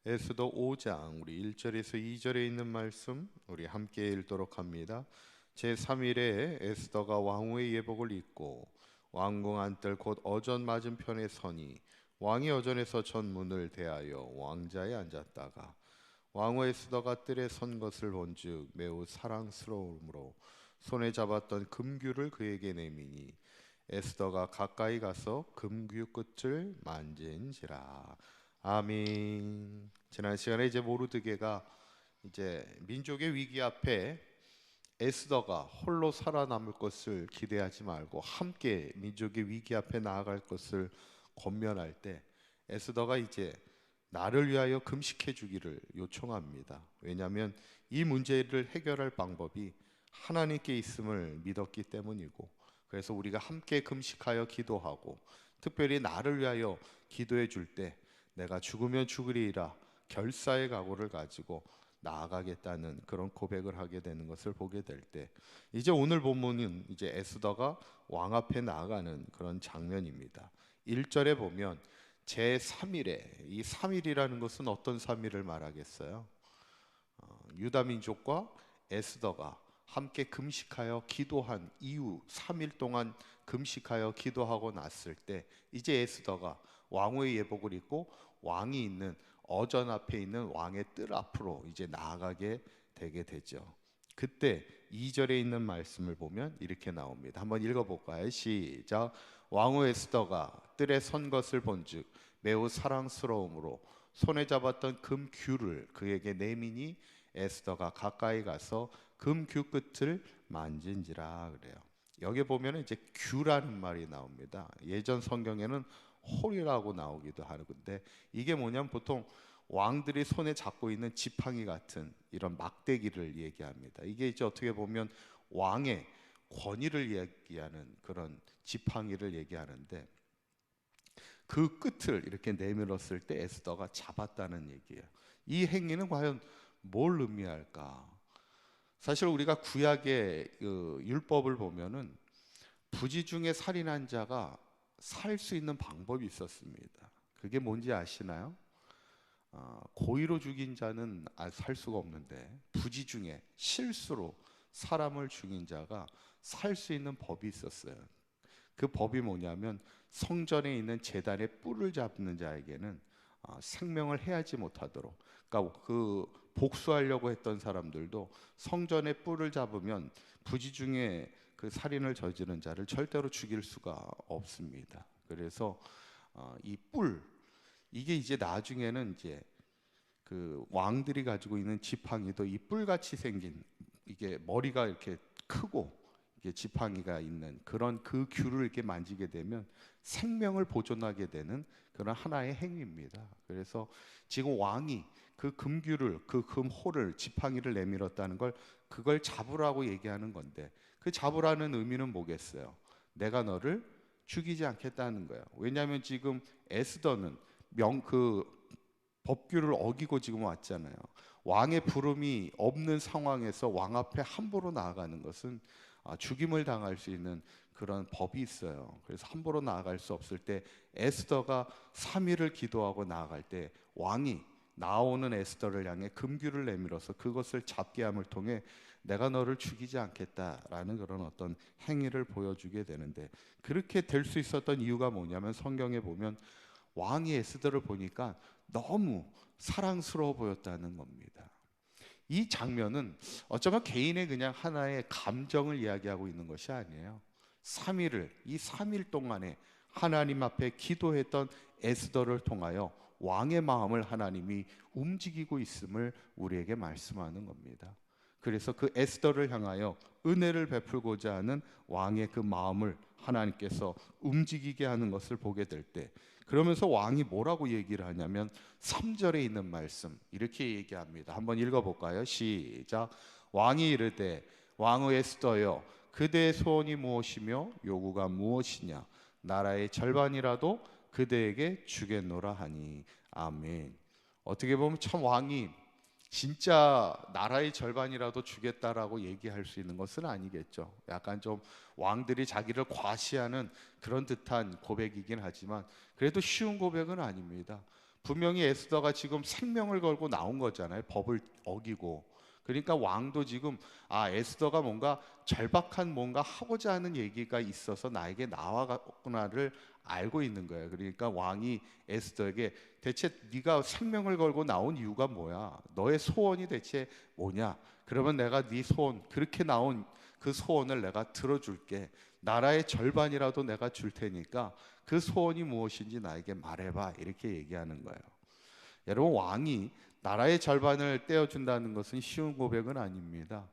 에스더 5장 우리 1절에서 2절에 있는 말씀 우리 함께 읽도록 합니다. 제3일에 에스더가 왕후의 예복을 입고 왕궁 안뜰 곧 어전 맞은편에 서니 왕이 어전에서 전문을 대하여 왕자에 앉았다가 왕후 에스더가 뜰에 선 것을 본즉 매우 사랑스러움으로 손에 잡았던 금규를 그에게 내미니 에스더가 가까이 가서 금규 끝을 만진지라. 아멘. 지난 시간에 이제 모르드게가 이제 민족의 위기 앞에 에스더가 홀로 살아남을 것을 기대하지 말고 함께 민족의 위기 앞에 나아갈 것을 권면할 때 에스더가 이제 나를 위하여 금식해 주기를 요청합니다. 왜냐하면 이 문제를 해결할 방법이 하나님께 있음을 믿었기 때문이고, 그래서 우리가 함께 금식하여 기도하고 특별히 나를 위하여 기도해 줄 때 내가 죽으면 죽으리라 결사의 각오를 가지고 나아가겠다는 그런 고백을 하게 되는 것을 보게 될 때, 이제 오늘 본문은 이제 에스더가 왕 앞에 나아가는 그런 장면입니다. 1절에 보면 제3일에, 이 3일이라는 것은 어떤 3일을 말하겠어요? 유다 민족과 에스더가 함께 금식하여 기도한 이후 3일 동안 금식하여 기도하고 났을 때 이제 에스더가 왕후의 예복을 입고 왕이 있는 어전 앞에 있는 왕의 뜰 앞으로 이제 나아가게 되게 되죠. 그때 2절에 있는 말씀을 보면 이렇게 나옵니다. 한번 읽어볼까요? 시작. 왕후 에스더가 뜰에 선 것을 본즉 매우 사랑스러움으로 손에 잡았던 금규를 그에게 내미니 에스더가 가까이 가서 금규 끝을 만진지라 그래요. 여기 보면 이제 규라는 말이 나옵니다. 예전 성경에는 홀이라고 나오기도 하는데, 이게 뭐냐면 보통 왕들이 손에 잡고 있는 지팡이 같은 이런 막대기를 얘기합니다. 이게 이제 어떻게 보면 왕의 권위를 얘기하는 그런 지팡이를 얘기하는데, 그 끝을 이렇게 내밀었을 때 에스더가 잡았다는 얘기예요. 이 행위는 과연 뭘 의미할까? 사실 우리가 구약의 그 율법을 보면은 부지 중에 살인한 자가 살 수 있는 방법이 있었습니다. 그게 뭔지 아시나요? 고의로 죽인 자는 살 수가 없는데 부지 중에 실수로 사람을 죽인 자가 살 수 있는 법이 있었어요. 그 법이 뭐냐면 성전에 있는 제단의 뿔을 잡는 자에게는 생명을 해하지 못하도록, 그러니까 그 복수하려고 했던 사람들도 성전의 뿔을 잡으면 부지 중에 그 살인을 저지른 자를 절대로 죽일 수가 없습니다. 그래서 이 뿔, 이게 이제 나중에는 이제 그 왕들이 가지고 있는 지팡이도 이 뿔같이 생긴, 이게 머리가 이렇게 크고 이게 지팡이가 있는 그런 그 귤을 이렇게 만지게 되면 생명을 보존하게 되는 그런 하나의 행위입니다. 그래서 지금 왕이 그 금귤을, 그 금호를, 지팡이를 내밀었다는 걸, 그걸 잡으라고 얘기하는 건데, 그 잡으라는 의미는 뭐겠어요? 내가 너를 죽이지 않겠다는 거예요. 왜냐하면 지금 에스더는 그 법규를 어기고 지금 왔잖아요. 왕의 부름이 없는 상황에서 왕 앞에 함부로 나아가는 것은 죽임을 당할 수 있는 그런 법이 있어요. 그래서 함부로 나아갈 수 없을 때 에스더가 3일을 기도하고 나아갈 때 왕이 나오는 에스더를 향해 금규를 내밀어서 그것을 잡게 함을 통해 내가 너를 죽이지 않겠다라는 그런 어떤 행위를 보여주게 되는데, 그렇게 될 수 있었던 이유가 뭐냐면 성경에 보면 왕이 에스더를 보니까 너무 사랑스러워 보였다는 겁니다. 이 장면은 어쩌면 개인의 그냥 하나의 감정을 이야기하고 있는 것이 아니에요. 3일을, 이 3일 동안에 하나님 앞에 기도했던 에스더를 통하여 왕의 마음을 하나님이 움직이고 있음을 우리에게 말씀하는 겁니다. 그래서 그 에스더를 향하여 은혜를 베풀고자 하는 왕의 그 마음을 하나님께서 움직이게 하는 것을 보게 될 때, 그러면서 왕이 뭐라고 얘기를 하냐면 3절에 있는 말씀 이렇게 얘기합니다. 한번 읽어볼까요? 시작. 왕이 이르되 왕후 에스더여, 그대의 소원이 무엇이며 요구가 무엇이냐? 나라의 절반이라도 그대에게 주겠노라 하니. 아멘. 어떻게 보면 참 왕이 진짜 나라의 절반이라도 주겠다라고 얘기할 수 있는 것은 아니겠죠. 약간 좀 왕들이 자기를 과시하는 그런 듯한 고백이긴 하지만 그래도 쉬운 고백은 아닙니다. 분명히 에스더가 지금 생명을 걸고 나온 거잖아요. 법을 어기고. 그러니까 왕도 지금 에스더가 뭔가 절박한 뭔가 하고자 하는 얘기가 있어서 나에게 나와갔구나를 알고 있는 거예요. 그러니까 왕이 에스더에게 대체 네가 생명을 걸고 나온 이유가 뭐야? 너의 소원이 대체 뭐냐? 그러면 내가 네 소원, 그렇게 나온 그 소원을 내가 들어줄게. 나라의 절반이라도 내가 줄 테니까 그 소원이 무엇인지 나에게 말해봐. 이렇게 얘기하는 거예요. 여러분, 왕이 나라의 절반을 떼어준다는 것은 쉬운 고백은 아닙니다.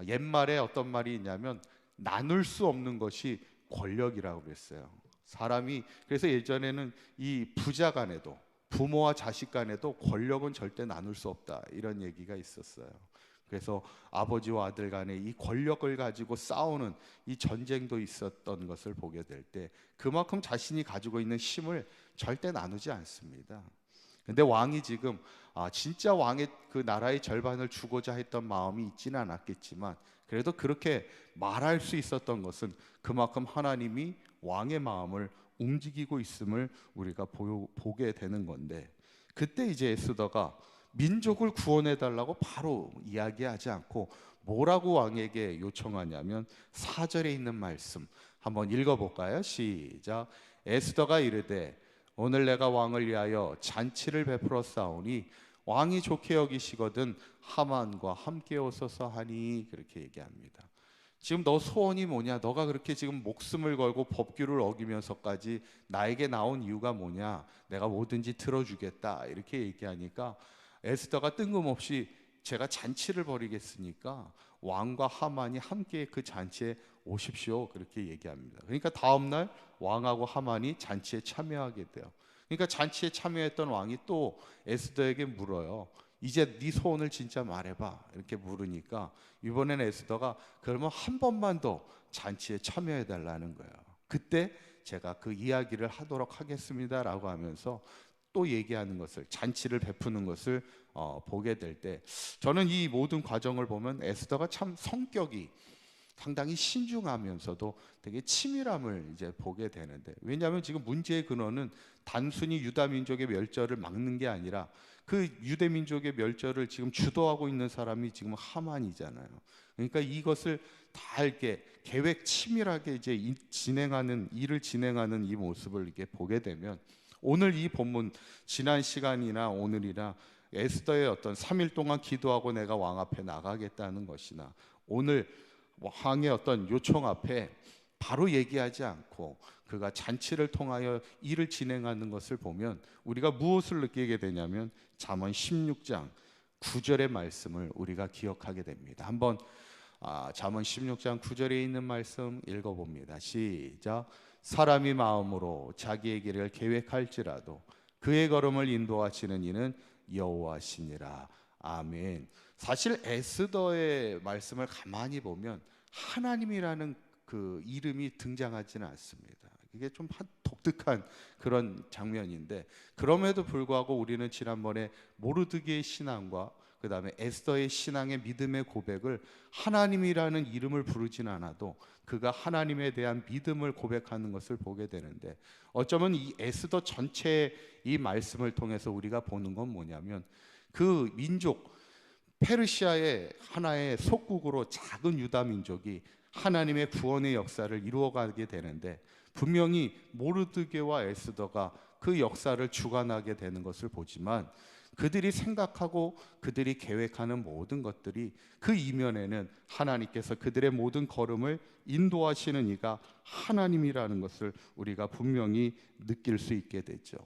옛말에 어떤 말이 있냐면 나눌 수 없는 것이 권력이라고 그랬어요. 사람이 그래서 예전에는 이 부자 간에도 부모와 자식 간에도 권력은 절대 나눌 수 없다 이런 얘기가 있었어요. 그래서 아버지와 아들 간에 이 권력을 가지고 싸우는 이 전쟁도 있었던 것을 보게 될 때 그만큼 자신이 가지고 있는 힘을 절대 나누지 않습니다. 근데 왕이 지금 진짜 왕의 그 나라의 절반을 주고자 했던 마음이 있지는 않았겠지만 그래도 그렇게 말할 수 있었던 것은 그만큼 하나님이 왕의 마음을 움직이고 있음을 우리가 보게 되는 건데, 그때 이제 에스더가 민족을 구원해 달라고 바로 이야기하지 않고 뭐라고 왕에게 요청하냐면 4절에 있는 말씀 한번 읽어볼까요? 시작. 에스더가 이르되 오늘 내가 왕을 위하여 잔치를 베풀어 싸우니 왕이 좋게 여기시거든 하만과 함께 오소서 하니, 그렇게 얘기합니다. 지금 너 소원이 뭐냐? 너가 그렇게 지금 목숨을 걸고 법규를 어기면서까지 나에게 나온 이유가 뭐냐? 내가 뭐든지 들어주겠다 이렇게 얘기하니까 에스더가 뜬금없이 제가 잔치를 벌이겠으니까 왕과 하만이 함께 그 잔치에 오십시오 그렇게 얘기합니다. 그러니까 다음날 왕하고 하만이 잔치에 참여하게 돼요. 그러니까 잔치에 참여했던 왕이 또 에스더에게 물어요. 이제 네 소원을 진짜 말해봐 이렇게 물으니까 이번에는 에스더가 그러면 한 번만 더 잔치에 참여해 달라는 거예요. 그때 제가 그 이야기를 하도록 하겠습니다 라고 하면서 또 얘기하는 것을, 잔치를 베푸는 것을 보게 될 때 저는 이 모든 과정을 보면 에스더가 참 성격이 상당히 신중하면서도 되게 치밀함을 이제 보게 되는데, 왜냐하면 지금 문제의 근원은 단순히 유다 민족의 멸절을 막는 게 아니라 그 유대 민족의 멸절을 지금 주도하고 있는 사람이 지금 하만이잖아요. 그러니까 이것을 다 이렇게 계획 치밀하게 이제 일을 진행하는 이 모습을 이렇게 보게 되면 오늘 이 본문, 지난 시간이나 오늘이나 에스더의 어떤 3일 동안 기도하고 내가 왕 앞에 나가겠다는 것이나 오늘 왕의 어떤 요청 앞에 바로 얘기하지 않고 그가 잔치를 통하여 일을 진행하는 것을 보면 우리가 무엇을 느끼게 되냐면 잠언 16장 9절의 말씀을 우리가 기억하게 됩니다. 한번 잠언 16장 9절에 있는 말씀 읽어봅니다. 시작. 사람이 마음으로 자기의 길을 계획할지라도 그의 걸음을 인도하시는 이는 여호와시니라. 아멘. 사실 에스더의 말씀을 가만히 보면 하나님이라는 그 이름이 등장하지는 않습니다. 이게 좀 독특한 그런 장면인데, 그럼에도 불구하고 우리는 지난번에 모르드게의 신앙과 그 다음에 에스더의 신앙의 믿음의 고백을 하나님이라는 이름을 부르진 않아도 그가 하나님에 대한 믿음을 고백하는 것을 보게 되는데, 어쩌면 이 에스더 전체의 이 말씀을 통해서 우리가 보는 건 뭐냐면 그 민족 페르시아의 하나의 속국으로 작은 유다 민족이 하나님의 구원의 역사를 이루어가게 되는데, 분명히 모르드게와 에스더가 그 역사를 주관하게 되는 것을 보지만 그들이 생각하고 그들이 계획하는 모든 것들이 그 이면에는 하나님께서 그들의 모든 걸음을 인도하시는 이가 하나님이라는 것을 우리가 분명히 느낄 수 있게 되죠.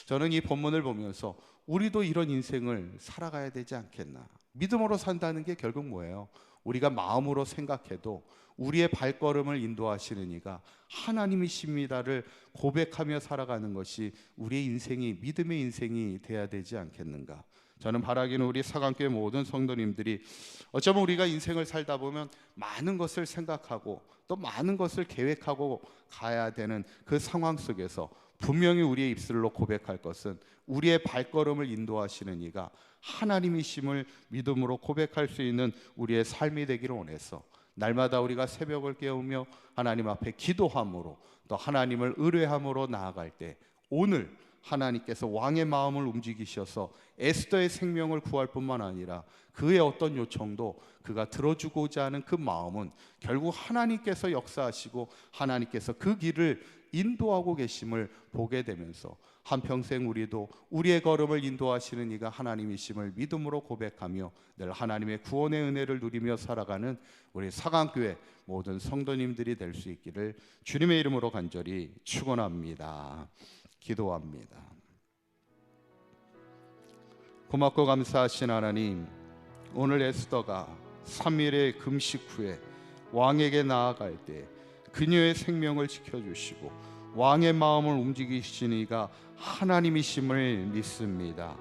저는 이 본문을 보면서 우리도 이런 인생을 살아가야 되지 않겠나. 믿음으로 산다는 게 결국 뭐예요? 우리가 마음으로 생각해도 우리의 발걸음을 인도하시는 이가 하나님이십니다를 고백하며 살아가는 것이 우리의 인생이, 믿음의 인생이 돼야 되지 않겠는가. 저는 바라기는 우리 사강교회 모든 성도님들이 어쩌면 우리가 인생을 살다 보면 많은 것을 생각하고 또 많은 것을 계획하고 가야 되는 그 상황 속에서 분명히 우리의 입술로 고백할 것은 우리의 발걸음을 인도하시는 이가 하나님이심을 믿음으로 고백할 수 있는 우리의 삶이 되기를 원해서 날마다 우리가 새벽을 깨우며 하나님 앞에 기도함으로 또 하나님을 의뢰함으로 나아갈 때 오늘 하나님께서 왕의 마음을 움직이셔서 에스더의 생명을 구할 뿐만 아니라 그의 어떤 요청도 그가 들어주고자 하는 그 마음은 결국 하나님께서 역사하시고 하나님께서 그 길을 인도하고 계심을 보게 되면서 한평생 우리도 우리의 걸음을 인도하시는 이가 하나님이심을 믿음으로 고백하며 늘 하나님의 구원의 은혜를 누리며 살아가는 우리 사강교회 모든 성도님들이 될 수 있기를 주님의 이름으로 간절히 축원합니다. 기도합니다. 고맙고 감사하신 하나님, 오늘 에스더가 3일의 금식 후에 왕에게 나아갈 때 그녀의 생명을 지켜주시고 왕의 마음을 움직이시는 이가 하나님이심을 믿습니다.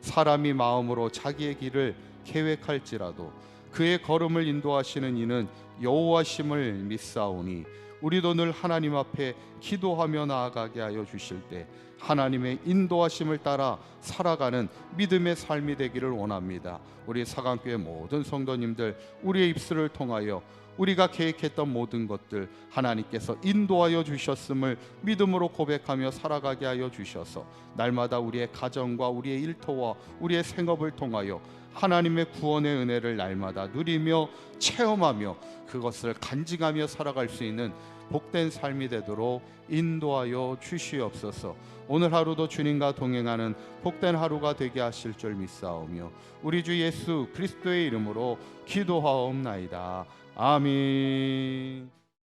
사람이 마음으로 자기의 길을 계획할지라도 그의 걸음을 인도하시는 이는 여호와심을 믿사오니 우리도 늘 하나님 앞에 기도하며 나아가게 하여 주실 때 하나님의 인도하심을 따라 살아가는 믿음의 삶이 되기를 원합니다. 우리 사강교회 모든 성도님들, 우리의 입술을 통하여 우리가 계획했던 모든 것들 하나님께서 인도하여 주셨음을 믿음으로 고백하며 살아가게 하여 주셔서 날마다 우리의 가정과 우리의 일터와 우리의 생업을 통하여 하나님의 구원의 은혜를 날마다 누리며 체험하며 그것을 간직하며 살아갈 수 있는 복된 삶이 되도록 인도하여 주시옵소서. 오늘 하루도 주님과 동행하는 복된 하루가 되게 하실 줄 믿사오며 우리 주 예수 그리스도의 이름으로 기도하옵나이다. 아멘.